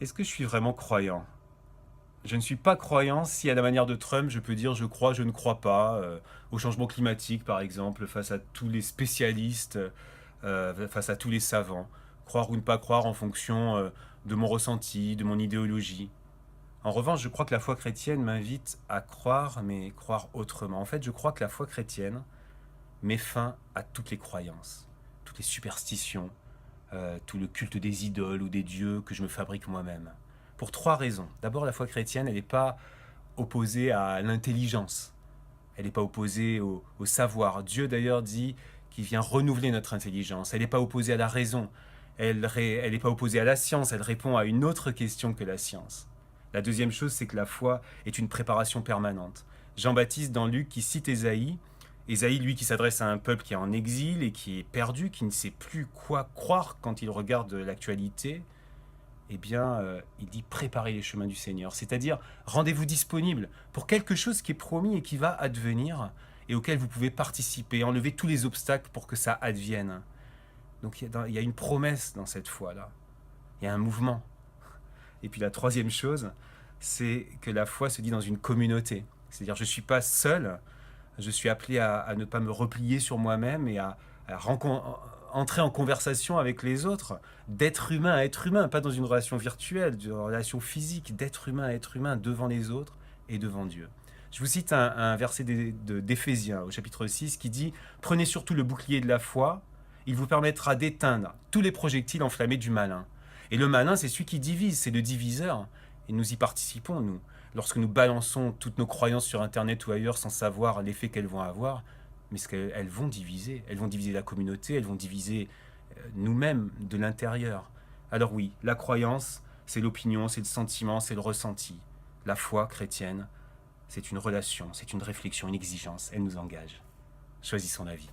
Est-ce que je suis vraiment croyant? Je ne suis pas croyant si à la manière de Trump, je peux dire je crois, je ne crois pas, au changement climatique par exemple, face à tous les spécialistes, face à tous les savants. Croire ou ne pas croire en fonction de mon ressenti, de mon idéologie. En revanche, je crois que la foi chrétienne m'invite à croire, mais croire autrement. En fait, je crois que la foi chrétienne met fin à toutes les croyances, toutes les superstitions, tout le culte des idoles ou des dieux que je me fabrique moi-même. Pour trois raisons. D'abord, la foi chrétienne, elle n'est pas opposée à l'intelligence. Elle n'est pas opposée au savoir. Dieu d'ailleurs dit qu'il vient renouveler notre intelligence. Elle n'est pas opposée à la raison. Elle n'est pas opposée à la science. Elle répond à une autre question que la science. La deuxième chose, c'est que la foi est une préparation permanente. Jean-Baptiste dans Luc qui cite Ésaïe, Ésaïe, lui, qui s'adresse à un peuple qui est en exil et qui est perdu, qui ne sait plus quoi croire quand il regarde l'actualité, eh bien, il dit préparez les chemins du Seigneur. C'est-à-dire, rendez-vous disponible pour quelque chose qui est promis et qui va advenir et auquel vous pouvez participer, enlever tous les obstacles pour que ça advienne. Donc, il y a une promesse dans cette foi-là. Il y a un mouvement. Et puis la troisième chose, c'est que la foi se dit dans une communauté. C'est-à-dire, je ne suis pas seul, je suis appelé à ne pas me replier sur moi-même et à entrer en conversation avec les autres, d'être humain à être humain, pas dans une relation virtuelle, une relation physique, d'être humain à être humain devant les autres et devant Dieu. Je vous cite un verset d'Éphésiens au chapitre 6 qui dit « Prenez surtout le bouclier de la foi, il vous permettra d'éteindre tous les projectiles enflammés du malin. » Et le malin, c'est celui qui divise, c'est le diviseur. Et nous y participons, nous. Lorsque nous balançons toutes nos croyances sur Internet ou ailleurs sans savoir l'effet qu'elles vont avoir, mais ce qu'elles vont diviser. Elles vont diviser la communauté, elles vont diviser nous-mêmes de l'intérieur. Alors oui, la croyance, c'est l'opinion, c'est le sentiment, c'est le ressenti. La foi chrétienne, c'est une relation, c'est une réflexion, une exigence. Elle nous engage. Choisissons la vie.